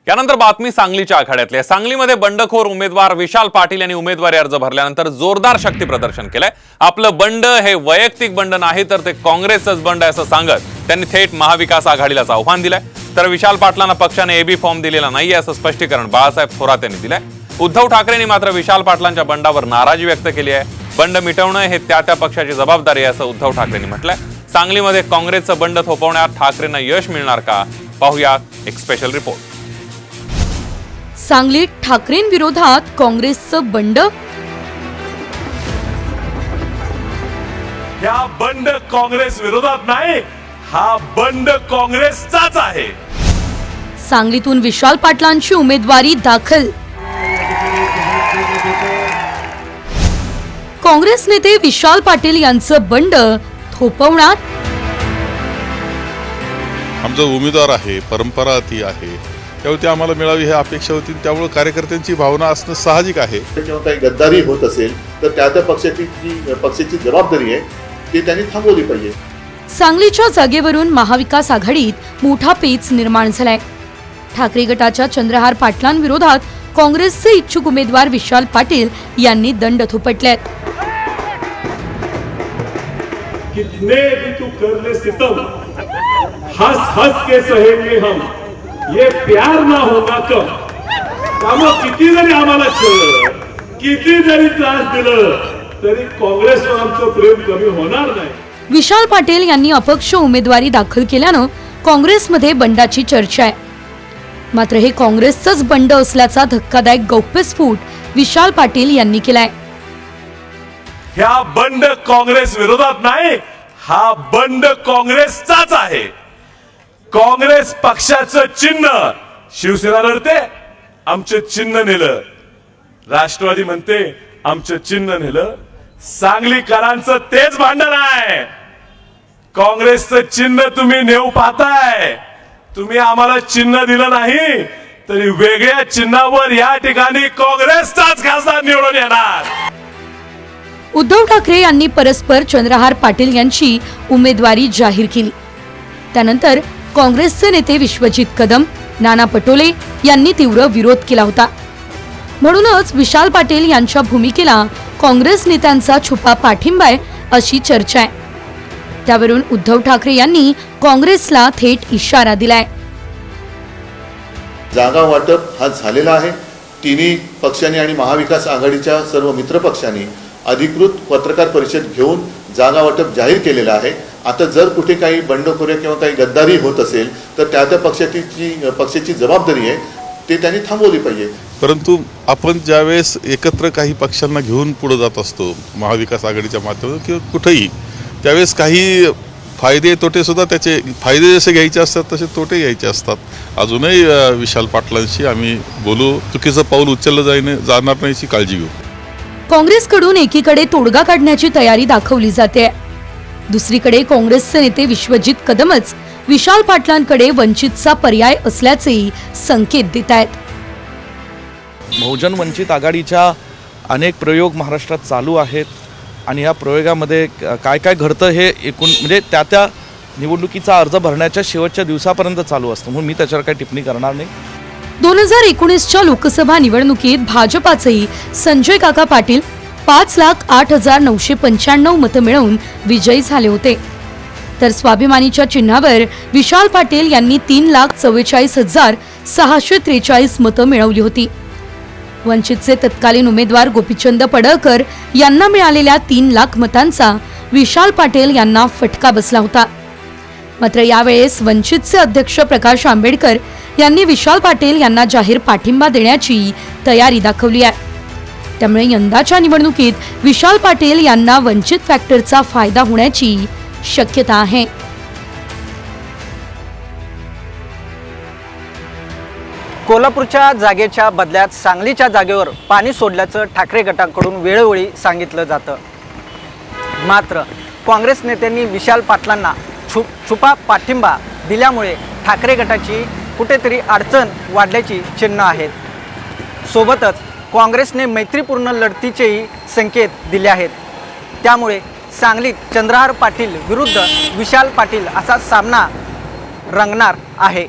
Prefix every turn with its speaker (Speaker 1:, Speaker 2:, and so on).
Speaker 1: यानंतर बातमी सांगलीच्या आखाड्यातली आहे। सांगलीमध्ये बंडखोर उमेदवार विशाल पाटील यांनी उमेदवारी अर्ज भरल्यानंतर जोरदार शक्ती प्रदर्शन केलंय। आपलं बंड हे वैयक्तिक बंड नाही तर ते काँग्रेसचंच बंड आहे असं सांगत त्यांनी थेट महाविकास आघाडीलाच आव्हान दिलंय। तर विशाल पाटलांना पक्षाने एबी फॉर्म दिलेला नाहीये असं स्पष्टीकरण बाळासाहेब थोरात यांनी दिलंय। उद्धव ठाकरेंनी मात्र विशाल पाटलांच्या बंडावर नाराजी व्यक्त केली आहे। बंड मिटवणं हे त्या पक्षाची जबाबदारी आहे असं उद्धव ठाकरेंनी म्हटलंय। सांगलीमध्ये काँग्रेसचं बंड थोपवण्यात ठाकरेंना यश मिळणार का, पाहूया एक स्पेशल रिपोर्ट।
Speaker 2: सांगलीत ठाकरेंविरोधात काँग्रेसचं बंड।
Speaker 3: या बंड काँग्रेस विरोधात नाही, हा बंड काँग्रेसचाच आहे।
Speaker 2: सांगलीतून विशाल पाटलांची उमेदवारी दाखल। काँग्रेस नेते विशाल पाटील यांचं बंड थोपवणार।
Speaker 4: आमचा उमेदवार आहे, परंपरा ती आहे, त्यामुळे आम्हाला मिळावी ही अपेक्षा होती। त्यामुळे कार्यकर्त्यांची भावना असणं साहजिक आहे।
Speaker 5: किंवा काही गद्दारी होत असेल तर त्या पक्षाची जबाबदारी आहे, ती त्यांनी थांबवली पाहिजे।
Speaker 2: सांगलीच्या जागेवरून महाविकास आघाडीत मोठा पेच निर्माण झालाय। ठाकरे गटाच्या चंद्रहार पाटलांविरोधात काँग्रेसचे इच्छुक उमेदवार विशाल पाटील यांनी दंड थोपटलेत।
Speaker 3: कितने भी तू कर ले सितम, हंस हंस के सहेंगे हम, ये प्यार ना होगा कम। त्यामुळे किती जरी आम्हाला छळलं, किती जरी त्रास दिलं तरी काँग्रेसवर आमचं प्रेम कमी होणार नाही।
Speaker 2: विशाल पाटील यांनी अपक्ष उमेदवारी दाखल केल्यानं काँग्रेसमध्ये बंडाची चर्चा आहे। मात्र हे काँग्रेसचंच बंड असल्याचा धक्कादायक गौप्यस्फोट विशाल पाटील यांनी केलाय।
Speaker 3: ह्या बंड काँग्रेस विरोधात नाही, हा बंड काँग्रेसचाच आहे। काँग्रेस पक्षाचं चिन्ह शिवसेना लढते, आमचं चिन्ह नेलं। राष्ट्रवादी म्हणते आमचं चिन्ह नेलं। सांगलीकरांचं तेच भांडण आहे। काँग्रेसचं चिन्ह तुम्ही नेऊ पाहताय, तुम्ही आम्हाला चिन्ह दिलं नाही तरी वेगळ्या चिन्हावर या ठिकाणी काँग्रेसचाच खासदार निवडून येणार।
Speaker 2: उद्धव ठाकरे यांनी परस्पर चंद्रहार पाटील यांची उमेदवारी जाहीर केली। त्यानंतर काँग्रेसचे नेते विश्वजित कदम, नाना पटोले यांनी तीव्र विरोध केला होता। म्हणूनच विशाल पाटील यांच्या भूमिकेला काँग्रेस नेत्यांचा छुपा पाठिंबा आहे अशी चर्चा आहे। त्यावरून उद्धव ठाकरे यांनी काँग्रेसला थेट इशारा दिलाय।
Speaker 5: जागा वाटप हा झालेला आहे। तिन्ही पक्षांनी आणि महाविकास आघाडीच्या सर्व मित्र पक्षांनी अधिकृत पत्रकार परिषद घेऊन जागा वाटप जाहीर केलेलं आहे। आता जर कुठे काही बंडखोरी किंवा काही गद्दारी होत असेल तर त्या पक्षाची जबाबदारी आहे, ते त्यांनी थांबवली पाहिजे।
Speaker 4: परंतु आपण ज्यावेळेस एकत्र काही पक्षांना घेऊन पुढे जात असतो महाविकास आघाडीच्या माध्यमातून किंवा कुठेही, त्यावेळेस काही फायदे तोटे सुद्धा, त्याचे फायदे जसे घ्यायचे असतात तसे तोटे घ्यायचे असतात। अजूनही विशाल पाटलांशी आम्ही बोलू, चुकीचं पाऊल उचललं जाणार नाहीची काळजी घेऊ।
Speaker 2: काँग्रेसकडून एकीकडे तोडगा काढण्याची तयारी दाखवली जाते, दुसरीकडे काँग्रेसचे नेते विश्वजित कदमच विशाल पाटलांकडे वंचितचा पर्याय असल्याचे संकेत देत आहेत।
Speaker 6: बहुजन वंचित आघाडीच्या अनेक प्रयोग महाराष्ट्रात चालू आहेत आणि या प्रयोगामध्ये काय काय घडतं हे एकूण म्हणजे त्या निवडणुकीचा अर्ज भरण्याच्या शेवटच्या दिवसापर्यंत चालू असतं, म्हणून मी त्याच्यावर काही टिप्पणी करणार नाही।
Speaker 2: 2019च्या लोकसभा निवडणुकीत भाजपाचे संजय काका पाटील 5,08,995 मतं मिळवून विजयी झाले होते। तर स्वाभिमानीच्या चिन्हावर विशाल पाटील यांनी 3,44,643 मतं मिळवली होती। वंचितचे तत्कालीन उमेदवार गोपीचंद पडळकर यांना मिळालेल्या 3 लाख मतांचा विशाल पाटील यांना फटका बसला होता। मात्र यावेळेस वंचितचे अध्यक्ष प्रकाश आंबेडकर यांनी विशाल पाटील यांना जाहीर पाठिंबा देण्याची तयारी दाखवली आहे। त्यामुळे यंदाच्या निवडणुकीत विशाल पाटील यांना वंचित फॅक्टरचा फायदा होण्याची शक्यता आहे।
Speaker 7: कोल्हापूरच्या जागेच्या बदल्यात सांगलीच्या जागेवर पाणी सोडल्याचं ठाकरे गटाकडून वेळोवेळी सांगितलं जातं। मात्र काँग्रेस नेत्यांनी विशाल पाटलांना छुपा पाठिंबा दिल्यामुळे ठाकरे गटाची कुठेतरी अडचण वाढल्याची चिन्ह आहेत। सोबतच काँग्रेसने मैत्रीपूर्ण लढतीचेही संकेत दिले आहेत। त्यामुळे सांगलीत चंद्रहार पाटील विरुद्ध विशाल पाटील असा सामना रंगणार आहे।